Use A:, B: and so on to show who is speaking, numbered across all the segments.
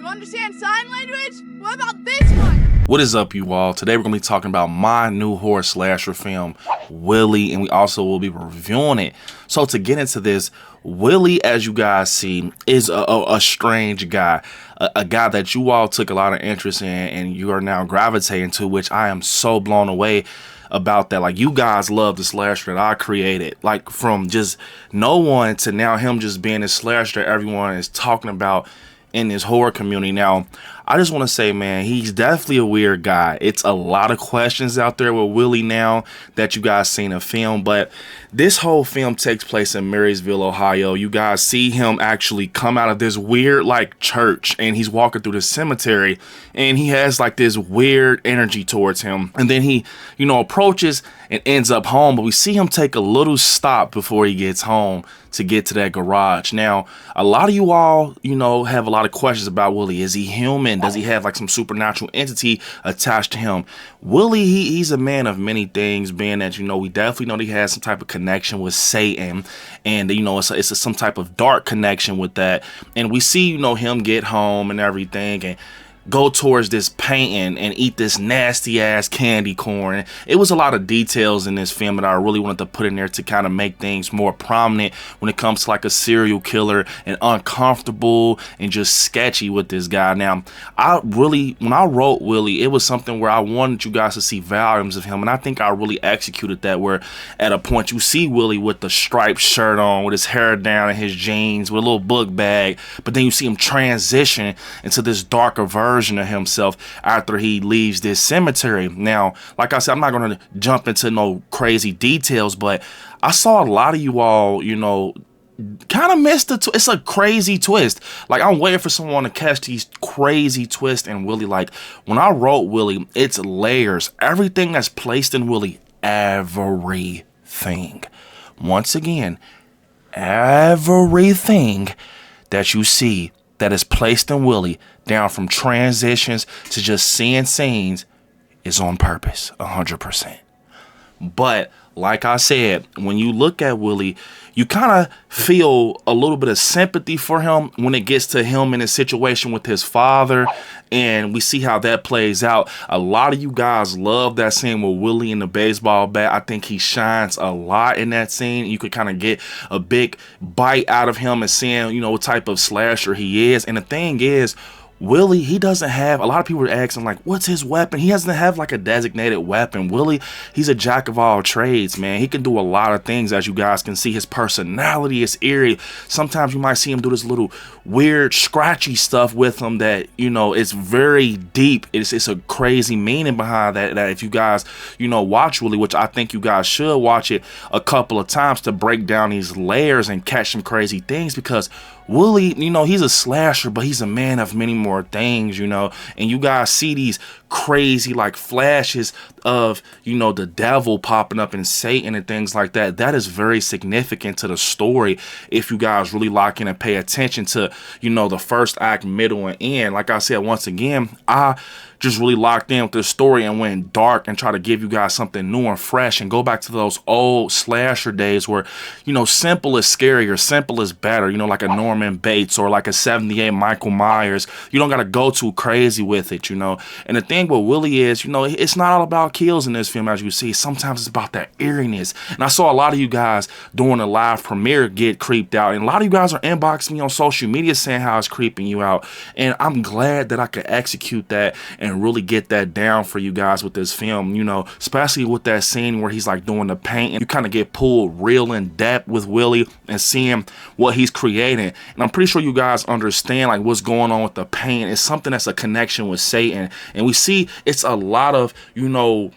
A: You understand sign language? What about this one?
B: What is up, you all? Today we're going to be talking about my new horror slasher film, Willy, and we also will be reviewing it. So to get into this, Willy, as you guys see, is a strange guy. A guy that you all took a lot of interest in and you are now gravitating to, which I am so blown away about that. Like, you guys love the slasher that I created, like from just no one to now him just being a slasher that everyone is talking about in this horror community. Now, I just want to say, man, he's definitely a weird guy. It's a lot of questions out there with Willy now that you guys seen a film, but this whole film takes place in Merrysville, Ohio. You guys see him actually come out of this weird like church, and he's walking through the cemetery, and he has like this weird energy towards him, and then he, you know, approaches and ends up home, but we see him take a little stop before he gets home to get to that garage. Now, a lot of you all, you know, have a lot of questions about Willy. Is he human? Does he have like some supernatural entity attached to him? Willy, he's a man of many things, being that, you know, we definitely know that he has some type of connection with Satan, and, you know, it's some type of dark connection with that. And we see, you know, him get home and everything, and go towards this painting and eat this nasty ass candy corn. It was a lot of details in this film that I really wanted to put in there to kind of make things more prominent when it comes to like a serial killer and uncomfortable and just sketchy with this guy. Now, when I wrote Willy, it was something where I wanted you guys to see volumes of him, and I think I really executed that, where at a point you see Willy with the striped shirt on, with his hair down and his jeans, with a little book bag, but then you see him transition into this darker version of himself after he leaves this cemetery. Now, like I said, I'm not going to jump into no crazy details, but I saw a lot of you all, you know, kind of missed the it's a crazy twist. Like, I'm waiting for someone to catch these crazy twists in Willy. Like, when I wrote Willy, it's layers. Everything that's placed in Willy, everything. Once again, everything that you see that is placed in Willy, down from transitions to just seeing scenes, is on purpose, 100%. But like I said, when you look at Willy, you kind of feel a little bit of sympathy for him when it gets to him in his situation with his father, and we see how that plays out. A lot of you guys love that scene with Willy in the baseball bat. I think he shines a lot in that scene. You could kind of get a big bite out of him and seeing, you know, what type of slasher he is. And the thing is, Willy, he doesn't have, a lot of people are asking, like, what's his weapon? He doesn't have like a designated weapon. Willy, he's a jack of all trades, man. He can do a lot of things. As you guys can see, his personality is eerie. Sometimes you might see him do this little weird, scratchy stuff with him that, you know, it's very deep. It's a crazy meaning behind that if you guys, you know, watch Willy, which I think you guys should watch it a couple of times to break down these layers and catch some crazy things, because Willy, you know, he's a slasher, but he's a man of many more things, you know, and you guys see these crazy like flashes of, you know, the devil popping up and Satan and things like that. That is very significant to the story if you guys really lock in and pay attention to, you know, the first act, middle, and end. Like I said, once again, I just really locked in with the story and went dark and try to give you guys something new and fresh and go back to those old slasher days where, you know, simple is scarier, simple is better, you know, like a Norman Bates or like a 78 Michael Myers. You don't got to go too crazy with it, you know. And the thing with Willy is, you know, it's not all about kills in this film, as you see. Sometimes it's about that eeriness. And I saw a lot of you guys during the live premiere get creeped out, and a lot of you guys are inboxing me on social media saying how it's creeping you out. And I'm glad that I could execute that and really get that down for you guys with this film, you know, especially with that scene where he's like doing the paint, and you kind of get pulled real in depth with Willy and seeing what he's creating. And I'm pretty sure you guys understand like what's going on with the paint. It's something that's a connection with Satan, and we see it's a lot of, you know,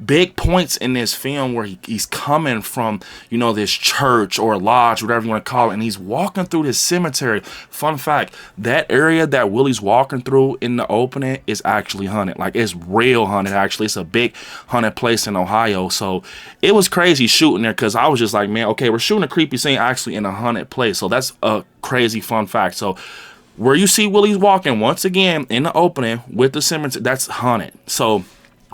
B: big points in this film where he's coming from, you know, this church or lodge, whatever you want to call it, and he's walking through this cemetery. Fun fact, that area that Willy's walking through in the opening is actually haunted. Like, it's real haunted, actually. It's a big haunted place in Ohio. So it was crazy shooting there, because I was just like, man, okay, we're shooting a creepy scene actually in a haunted place. So that's a crazy fun fact. So where you see Willy's walking once again in the opening with the cemetery, that's haunted. So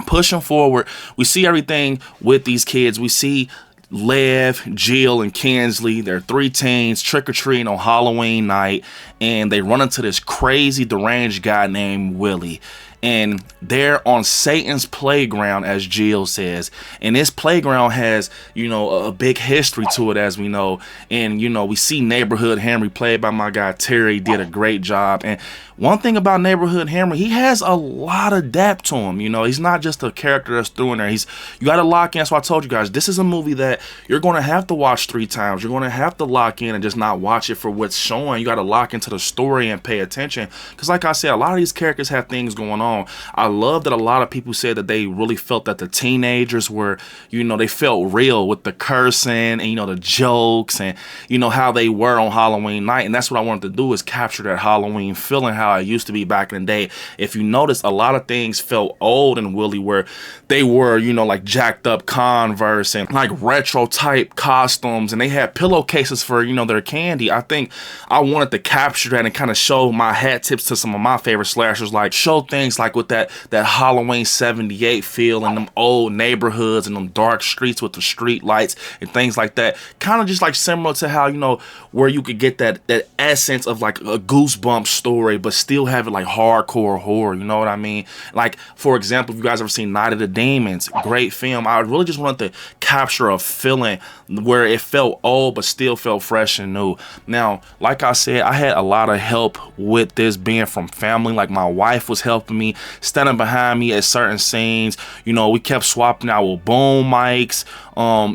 B: pushing forward, we see everything with these kids. We see Lev, Jill, and Kinsley, they're 3 teens trick-or-treating on Halloween night, and they run into this crazy deranged guy named Willy. And they're on Satan's playground, as Jill says. And this playground has, you know, a big history to it, as we know. And, you know, we see Neighborhood Henry, played by my guy Terry, did a great job. And one thing about Neighborhood Henry, he has a lot of depth to him. You know, he's not just a character that's through in there. You got to lock in. That's why I told you guys, this is a movie that you're going to have to watch 3 times. You're going to have to lock in and just not watch it for what's showing. You got to lock into the story and pay attention. Because like I said, a lot of these characters have things going on. I love that a lot of people said that they really felt that the teenagers were, you know, they felt real with the cursing and, you know, the jokes and, you know, how they were on Halloween night. And that's what I wanted to do, is capture that Halloween feeling, how it used to be back in the day. If you notice, a lot of things felt old in Willy, where they were, you know, like jacked up Converse and like retro type costumes, and they had pillowcases for, you know, their candy. I think I wanted to capture that and kind of show my hat tips to some of my favorite slashers, like show things like with that Halloween 78 feel and them old neighborhoods and them dark streets with the street lights and things like that. Kind of just like similar to how, you know, where you could get that essence of like a Goosebumps story, but still have it like hardcore horror, you know what I mean? Like, for example, if you guys ever seen Night of the Demons, great film. I really just wanted to capture a feeling where it felt old but still felt fresh and new. Now, like I said, I had a lot of help with this being from family. Like, my wife was helping me, standing behind me at certain scenes. You know, we kept swapping out with boom mics.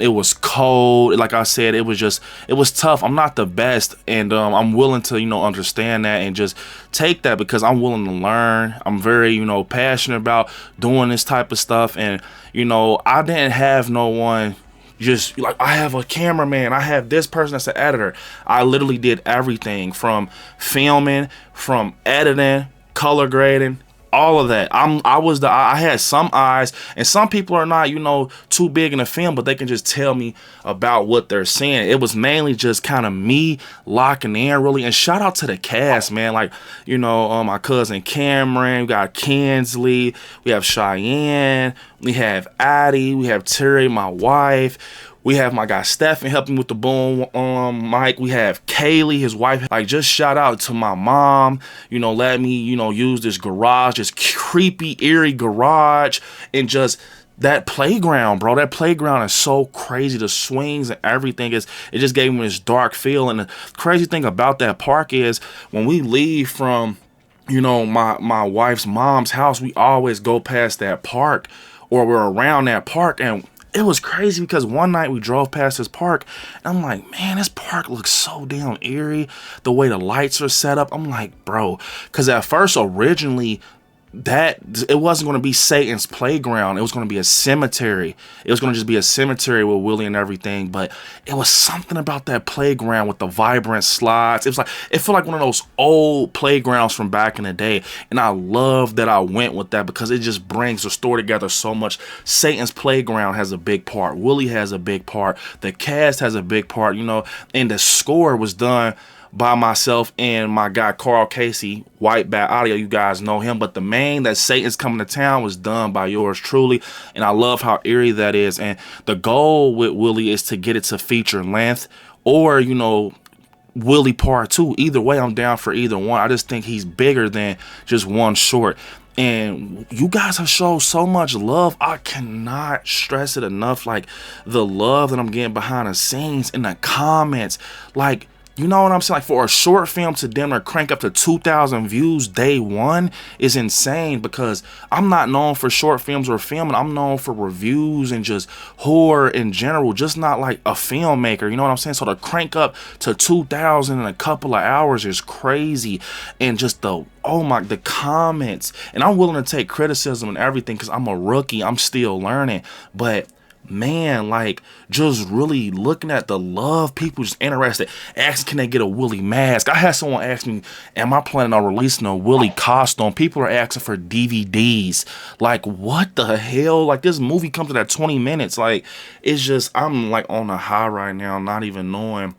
B: It was cold. Like I said, it was tough. I'm not the best, and I'm willing to, you know, understand that and just take that, because I'm willing to learn. I'm very, you know, passionate about doing this type of stuff. And, you know, I didn't have no one just like, I have a cameraman, I have this person that's an editor. I literally did everything from filming, from editing, color grading, all of that. I had some eyes, and some people are not, you know, too big in the film, but they can just tell me about what they're seeing. It was mainly just kind of me locking in, really. And shout out to the cast, man. Like, you know, my cousin Cameron, we got Kinsley, we have Shyanne, we have Addy, we have Terry, my wife. We have my guy Stephen helping with the boom mic. We have Kayleigh, his wife. Like, just shout out to my mom, you know, let me, you know, use this garage, this creepy, eerie garage, and just that playground, bro. That playground is so crazy. The swings and everything, it just gave me this dark feel. And the crazy thing about that park is, when we leave from, you know, my wife's mom's house, we always go past that park, or we're around that park. And it was crazy, because one night we drove past this park, and I'm like, man, this park looks so damn eerie. The way the lights are set up, I'm like, bro, because at first, originally, that it wasn't going to be Satan's playground. It was going to be a cemetery. It was going to just be a cemetery with Willy and everything. But it was something about that playground with the vibrant slides. It felt like one of those old playgrounds from back in the day. And I love that I went with that, because it just brings the story together so much. Satan's playground has a big part. Willy has a big part. The cast has a big part, you know. And the score was done by myself and my guy Carl Casey, White Bat Audio. You guys know him. But the main, that Satan's Coming to Town, was done by yours truly. And I love how eerie that is. And the goal with Willy is to get it to feature length, or, you know, Willy Part 2. Either way, I'm down for either one. I just think he's bigger than just one short. And you guys have shown so much love. I cannot stress it enough. Like, the love that I'm getting behind the scenes, in the comments. Like, you know what I'm saying? Like, for a short film to damn near crank up to 2,000 views day one is insane, because I'm not known for short films or filming. I'm known for reviews and just horror in general, just not like a filmmaker. You know what I'm saying? So to crank up to 2,000 in a couple of hours is crazy. And just the comments. And I'm willing to take criticism and everything, because I'm a rookie. I'm still learning. But man, like, just really looking at the love, people just interested, asking, can they get a Willy mask? I had someone ask me, am I planning on releasing a Willy costume? People are asking for DVDs. Like, what the hell? Like, this movie comes in at 20 minutes. Like, it's just, I'm like on a high right now, not even knowing,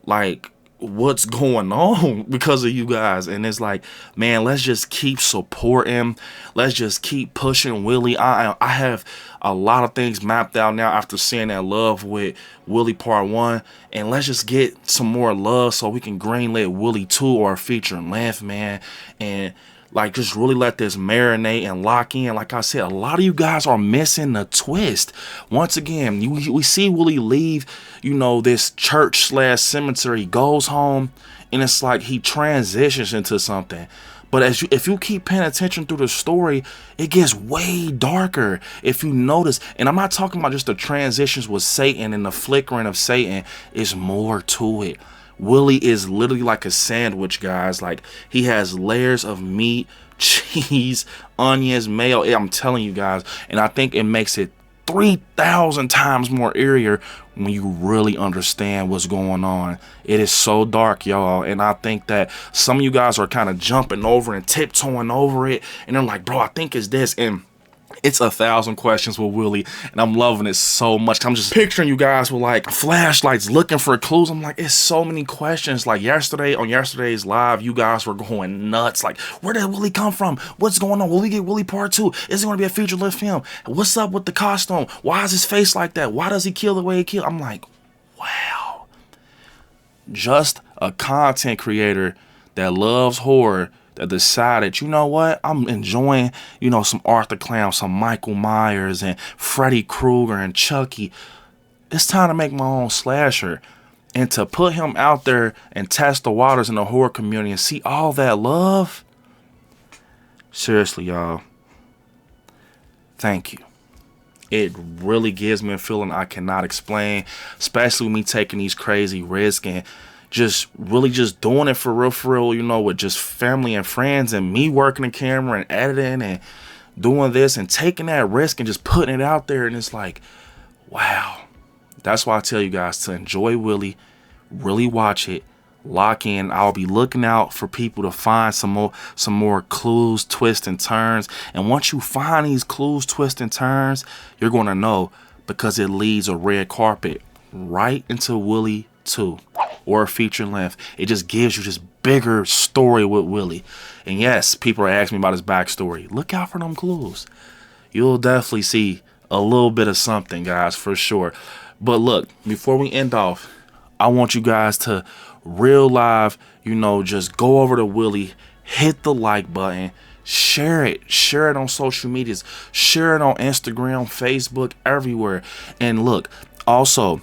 B: like, what's going on because of you guys. And it's like, man, let's just keep supporting. Let's just keep pushing Willy. I have a lot of things mapped out now after seeing that Love with Willy Part 1. And let's just get some more love so we can greenlit Willy 2 or a feature length, man. And like, just really let this marinate and lock in. Like I said, a lot of you guys are missing the twist. Once again, we see Willy leave, you know, this church / cemetery. He goes home, and it's like he transitions into something. But if you keep paying attention through the story, it gets way darker. If you notice, and I'm not talking about just the transitions with Satan and the flickering of Satan, it's more to it. Willy is literally like a sandwich, guys. Like, he has layers of meat, cheese, onions, mayo. I'm telling you guys. And I think it makes it 3,000 times more eerier when you really understand what's going on. It is so dark, y'all. And I think that some of you guys are kind of jumping over and tiptoeing over it. And they're like, bro, I think it's this. And it's 1,000 questions with Willy, and I'm loving it so much. I'm just picturing you guys with like flashlights looking for clues. I'm like, it's so many questions. Like on yesterday's live, you guys were going nuts. Like, where did Willy come from? What's going on? Will we get Willy Part 2? Is it going to be a feature length film? What's up with the costume? Why is his face like that? Why does he kill the way he kills? I'm like, wow. Just a content creator that loves horror, that decided, you know what, I'm enjoying, you know, some Arthur Clown, some Michael Myers and Freddy Krueger and Chucky. It's time to make my own slasher. And to put him out there and test the waters in the horror community and see all that love. Seriously, y'all. Thank you. It really gives me a feeling I cannot explain, especially with me taking these crazy risks and just really just doing it for real, you know, with just family and friends and me working the camera and editing and doing this and taking that risk and just putting it out there. And it's like, wow. That's why I tell you guys to enjoy Willy, really watch it, lock in. I'll be looking out for people to find some more clues, twists and turns. And once you find these clues, twists and turns, you're going to know, because it leads a red carpet right into Willy 2 or a feature length. It just gives you this bigger story with Willy. And yes, people are asking me about his backstory. Look out for them clues. You'll definitely see a little bit of something, guys, for sure. But look, before we end off, I want you guys to real live, you know, just go over to Willy, hit the like button, share it on social medias, share it on Instagram, Facebook, everywhere. And look, also,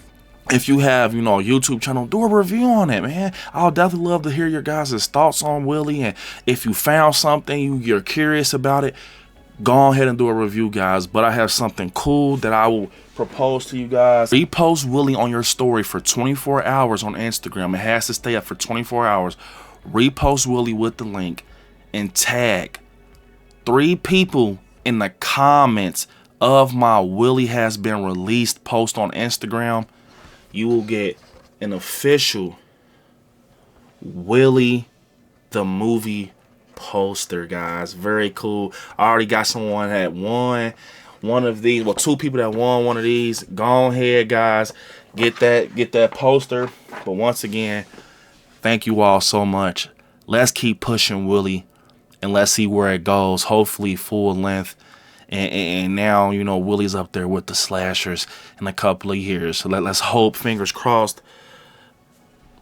B: if you have, you know, a YouTube channel, do a review on it, man. I'll definitely love to hear your guys' thoughts on Willy. And if you found something, you're curious about it, go ahead and do a review, guys. But I have something cool that I will propose to you guys. Repost Willy on your story for 24 hours on Instagram. It has to stay up for 24 hours. Repost Willy with the link and tag 3 people in the comments of my Willy has been released post on Instagram. You will get an official Willy the movie poster, guys. Very cool. I already got someone that won one of these. Well, 2 people that won one of these. Go ahead, guys. Get that poster. But once again, thank you all so much. Let's keep pushing Willy and let's see where it goes. Hopefully full length. And now, you know, Willy's up there with the slashers in a couple of years. So let's hope, fingers crossed.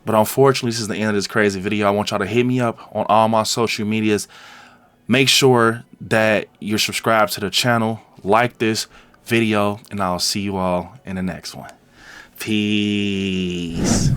B: But unfortunately, this is the end of this crazy video. I want y'all to hit me up on all my social medias. Make sure that you're subscribed to the channel. Like this video. And I'll see you all in the next one. Peace.